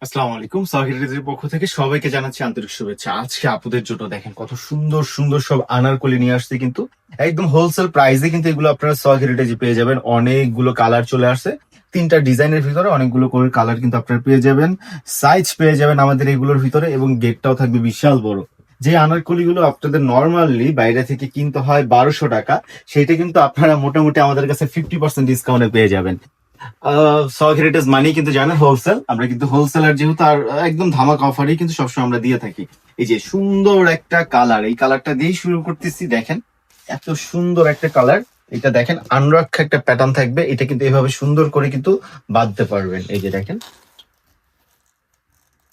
আসসালামু আলাইকুম। সাহিরের পক্ষ থেকে সবাইকে জানাচ্ছি আন্তরিক শুভেচ্ছা। আজকে আপুদের জন্য দেখেন কত সুন্দর সুন্দর সব আনারকলি নিয়ে আসছে, কিন্তু একদম হোলসেল প্রাইসে কিন্তু এগুলো আপনারা সহিরেটে পেয়ে যাবেন। অনেকগুলো কালার চলে আসছে, তিনটা ডিজাইনের ভিতরে অনেকগুলো করে কালার কিন্তু আপনারা পেয়ে যাবেন, সাইজ পেয়ে যাবেন আমাদের এগুলোর ভিতরে, এবং গেটটাও থাকবে বিশাল বড়। যে আনারকলি গুলো আপনাদের নর্মালি বাইরে থেকে কিনতে হয় 1200 টাকা, সেটা কিন্তু আপনারা মোটামুটি আমাদের কাছে 50% ডিসকাউন্টে পেয়ে যাবেন। সগ হেরিটেজ মানি কিন্তু জানেন হোলসেল, আমরা কিন্তু হোলসেলার যেহেতু, আর একদম ধামাকা অফারই কিন্তু সবসময় আমরা দিয়ে থাকি। এই যে সুন্দর একটা কালার, এই কালারটা দিয়েই শুরু করতেছি। দেখেন এত সুন্দর একটা কালার, এটা দেখেন আনরক্ষা একটা প্যাটার্ন থাকবে, এটা কিন্তু এভাবে সুন্দর করে কিন্তু বাঁধতে পারবেন। এই যে দেখেন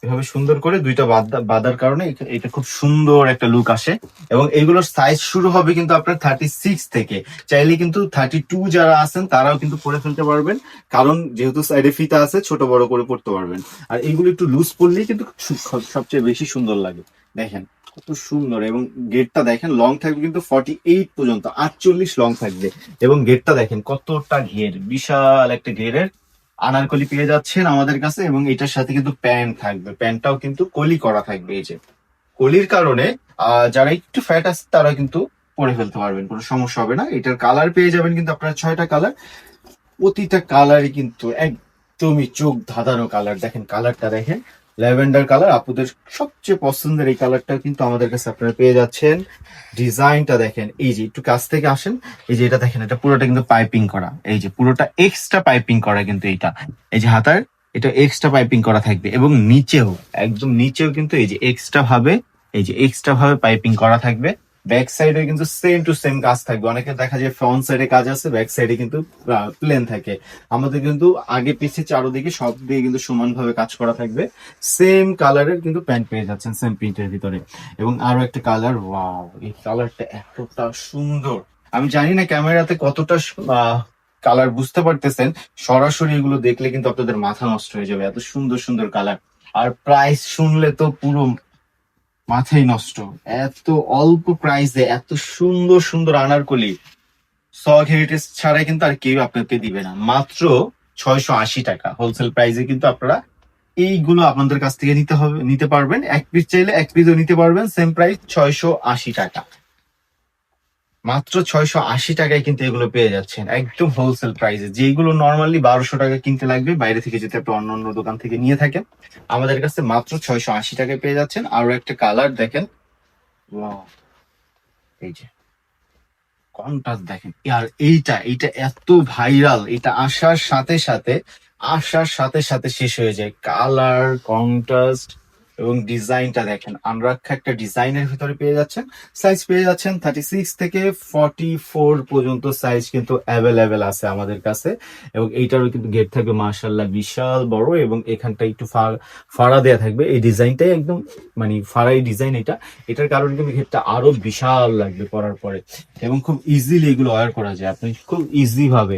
এভাবে সুন্দর করে দুইটা বাঁধার কারণে এটা খুব সুন্দর একটা লুক আসে। এবং এগুলোর সাইজ শুরু হবে কিন্তু আপনার 36 থেকে, চাইলে কিন্তু 32 যারা আছেন তারাও কিন্তু পরে ফেলতে পারবেন, কারণ যেহেতু সাইডে ফিতা আছে ছোট বড় করে পড়তে পারবেন। আর এইগুলো একটু লুজ পড়লেই কিন্তু সবচেয়ে বেশি সুন্দর লাগে। দেখেন কত সুন্দর, এবং গেটটা দেখেন লং থাকবে কিন্তু 48 পর্যন্ত, 48 লং থাকবে। এবং গেটটা দেখেন কতটা ঘের, বিশাল একটা ঘেরের আনারকলি পেয়ে যাচ্ছেন আমাদের কাছে। এবং এটার সাথে কিন্তু প্যান্ট থাকবে, প্যান্টটাও কিন্তু কলি করা থাকবে। এই যে কলির কারণে যারা একটু ফ্যাট আছে তারা কিন্তু পরে ফেলতে পারবেন, কোনো সমস্যা হবে না। এটার কালার পেয়ে যাবেন কিন্তু আপনারা 6টা কালার, প্রতিটা কালারই কিন্তু একদমই চোখ ধাঁধানো কালার। দেখেন কালারটা দেখেন, ল্যাভেন্ডার কালার, আপুদের সবচেয়ে পছন্দের এই কালারটা কিন্তু আমাদের কাছে আপনারা পেয়ে যাচ্ছেন। ডিজাইনটা দেখেন, এই যে একটু কাছ থেকে আসেন, এই যে এটা দেখেন, এটা পুরোটা কিন্তু পাইপিং করা, এই যে পুরোটা এক্সট্রা পাইপিং করা কিন্তু এইটা, এই যে হাতার এটা এক্সট্রা পাইপিং করা থাকবে। এবং নিচেও, একদম নিচেও কিন্তু এই যে এক্সট্রা ভাবে, এই যে এক্সট্রা ভাবে পাইপিং করা থাকবে। ব্যাক সাইডে কিন্তু সেম টু সেম কাজ থাকবে। অনেকে দেখা যায় ফ্রন্ট সাইডে কাজ আছে, ব্যাক সাইডে কিন্তু প্লেন থাকে। আমাদের কিন্তু আগে পিছিয়ে চারোদিকে সব দিয়ে কিন্তু সমানভাবে কাজ করা থাকবে। সেম কালারের কিন্তু প্যান্ট পেয়ে যাচ্ছেন সেম প্রিন্টের ভিতরে। এবং আরো একটা কালার, ওয়াও, এই কালারটা এতটা সুন্দর, আমি জানি না ক্যামেরাতে কতটা কালার বুঝতে পারতেছেন, সরাসরি এগুলো দেখলে কিন্তু আপনাদের মাথা নষ্ট হয়ে যাবে, এত সুন্দর সুন্দর কালার। আর প্রাইস শুনলে তো পুরো মাথাই নষ্ট। এত অল্প প্রাইসে এত সুন্দর সুন্দর আনারকলি সগ হেরিটেজ ছাড়াই কিন্তু আর কেউ আপনাকে দিবে না। মাত্র 680 টাকা হোলসেল প্রাইসে কিন্তু আপনারা এইগুলো আপনাদের কাছ থেকে নিতে পারবেন। এক পিস চাইলে এক পিসও নিতে পারবেন, সেম প্রাইস 680 টাকা। মাত্র 680 টাকায় কিন্তু এগুলো পেয়ে যাচ্ছেন একদম হোলসেল প্রাইসে। যেগুলো নর্মালি 1200 টাকা কিনতে লাগবে বাইরে থেকে, যদি আপনি অন্য অন্য দোকান থেকে নিয়ে থাকেন, আমাদের কাছে মাত্র 680 টাকায় পেয়ে যাচ্ছেন। আরো একটা কালার দেখেন, ওয়াও, এই যে কন্ট্রাস্ট দেখেন। আর এইটা এত ভাইরাল, এটা আসার সাথে সাথে শেষ হয়ে যায়। কালার, কন্ট্রাস্ট এবং ডিজাইনটা দেখেন, আনরাক্ষা একটা ডিজাইনের ভিতরে পেয়ে যাচ্ছেন। সাইজ পেয়ে যাচ্ছেন 36 থেকে 44 পর্যন্ত সাইজ কিন্তু অ্যাভেলেবেল আছে আমাদের কাছে। এবং এইটারও কিন্তু গেট থাকবে মাশাল্লাহ বিশাল বড়, এবং এখানটা একটু ফাড়া দেয়া থাকবে। এই ডিজাইনটাই একদম মানে ফাড়াই ডিজাইন এটা, এটার কারণে কিন্তু গেটটা আরো বিশাল লাগবে পরার পরে। এবং খুব ইজিলি এগুলো ওয়্যার করা যায়, আপনি খুব ইজি ভাবে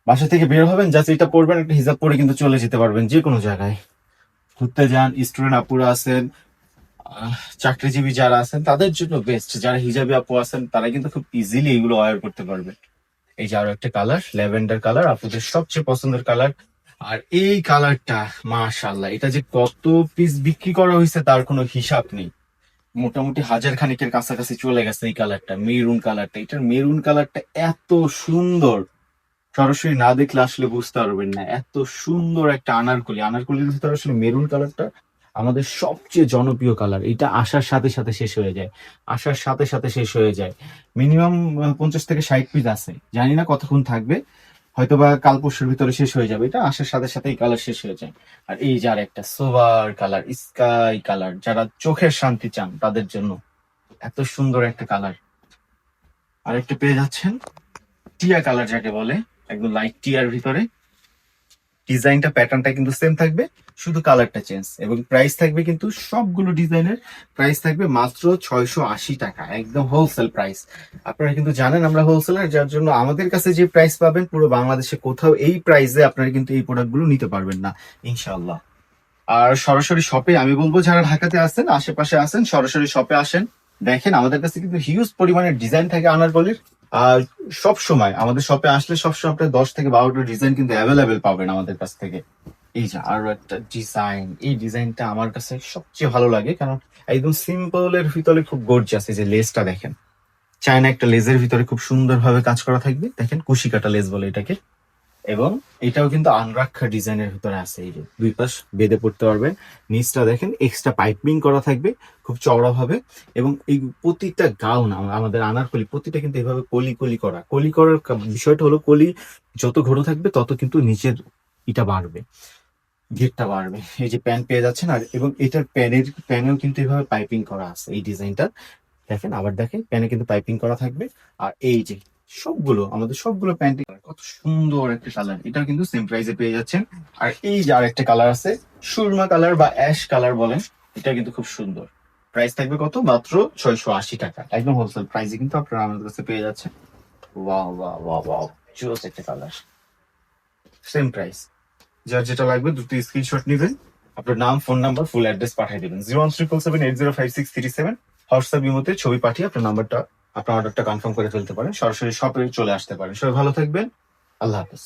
বাসা থেকে বের হবেন, জাস্ট এটা পরবেন, একটা হিজাব পরে কিন্তু চলে যেতে পারবেন যে কোনো জায়গায়। ঘুরতে যান, স্টুডেন্ট আপুরা আছেন, চাকরিজীবী যারা আছেন তাদের জন্য বেস্ট। যারা হিজাবি আপু আছেন তারা কিন্তু খুব ইজিলি এগুলো ওয়্যার করতে পারবেন। এই যে আরো একটা কালার, ল্যাভেন্ডার কালার, আপনাদের সবচেয়ে পছন্দের কালার। আর এই কালারটা মাশাআল্লাহ, এটা যে কত পিস বিক্রি করা হয়েছে তার কোনো হিসাব নেই। মোটামুটি হাজার খানিকের কাছাকাছি চলে গেছে এই কালারটা, মেরুন কালারটা। এটার মেরুন কালারটা এত সুন্দর, সরাসরি না দেখলে আসলে বুঝতে পারবেন না। এত সুন্দর একটা আনারকলি, আনারকলির ভিতরে আসলে মেরুন কালারটা আমাদের সবচেয়ে জনপ্রিয় কালার। এটা আসার সাথে সাথে শেষ হয়ে যায়, আসার সাথে সাথে শেষ হয়ে যায়। মিনিমাম 50 থেকে 60 পিস আছে, জানি না কতক্ষণ থাকবে, হয়তোবা কাল পরশুর ভিতরে শেষ হয়ে যাবে। এটা আসার সাথে সাথেই কালার শেষ হয়ে যায়। আর এই যে আর একটা সোবার কালার, স্কাই কালার, যারা চোখের শান্তি চান তাদের জন্য এত সুন্দর একটা কালার। আর একটা পেয়ে যাচ্ছেন টিয়া কালার, যাকে বলে একদম লাইট টিয়ার ভিতরে। ডিজাইনটা প্যাটার্নটা কিন্তু সেম থাকবে, শুধু কালারটা চেঞ্জ। এবং প্রাইস থাকবে কিন্তু সবগুলো ডিজাইনের প্রাইস থাকবে মাত্র 680 টাকা, একদম হোলসেল প্রাইস। আপনারা কিন্তু জানেন আমরা হোলসেলার, যার জন্য আমাদের কাছে যে প্রাইস পাবেন পুরো বাংলাদেশে কোথাও এই প্রাইসে আপনারা কিন্তু এই প্রোডাক্টগুলো নিতে পারবেন না ইনশাআল্লাহ। আর সরাসরি শপে আমি বলবো, যারা ঢাকাতে আছেন, আশেপাশে আছেন, সরাসরি শপে আসেন। দেখেন আমাদের কাছে কিন্তু হিউজ পরিমাণের ডিজাইন থাকে আনারকলির। আর সব সময় আমাদের শপে আসলে সবসময় আপনার 10 থেকে 12টা ডিজাইন কিন্তু অ্যাভেলেবেল পাবেন আমাদের কাছ থেকে। এই যে আরো একটা ডিজাইন, এই ডিজাইনটা আমার কাছে সবচেয়ে ভালো লাগে, কারণ একদম সিম্পল এর ভিতরে খুব গর্জিয়াস। এই যে লেসটা দেখেন, চায়না একটা লেজের ভিতরে খুব সুন্দরভাবে কাজ করা থাকবে, দেখেন কুশি কাটা লেস বলে এটাকে। এবং এটাও কিন্তু আনরাক্ষা ডিজাইনের ভিতরে আছে, এই যে দুই পাশ বেঁধে পড়তে পারবে। নিচটা দেখেন এক্সট্রা পাইপিং করা থাকবে খুব চওড়া ভাবে। এবং এই প্রতিটা গাউন আমাদের আনারকলি প্রতিটা কিন্তু এভাবে কলি কলি করা। কলি করার বিষয়টা হলো, কলি যত ঘোরো থাকবে তত কিন্তু নিচের ইটা বাড়বে, ঘেরটা বাড়বে। এই যে প্যান পেয়ে যাচ্ছেন, আর এবং এটার প্যানেও কিন্তু এভাবে পাইপিং করা আছে এই ডিজাইনটা। দেখেন আবার দেখেন প্যানে কিন্তু পাইপিং করা থাকবে। আর এই যে সবগুলো প্যান্টি কত সুন্দর একটা কালার, এটা কিন্তু সেম প্রাইসে পেয়ে যাচ্ছেন। আর এই যে আরেকটা কালার আছে, সুরমা কালার বা অ্যাশ কালার বলেন, এটা কিন্তু খুব সুন্দর। প্রাইস থাকবে কত? মাত্র 680 টাকা, একদম হোলসেল প্রাইসে কিন্তু আপনারা আমাদের কাছে পেয়ে যাচ্ছেন। ওয়াও ওয়াও ওয়াও ওয়াও, জোস একটা কালার, সেম প্রাইস। যার যেটা লাগবে দ্রুত স্ক্রিনশট নেবেন, আপনার নাম, ফোন নাম্বার, ফুল অ্যাড্রেস পাঠিয়ে দেবেন 01377805637। হোয়াটসঅ্যাপ ইমোতে ছবি পাঠিয়ে আপনার অর্ডারটা কনফার্ম করে ফেলতে পারেন, সরাসরি শপে চলে আসতে পারেন। সবাই ভালো থাকবেন, আল্লাহ হাফেজ।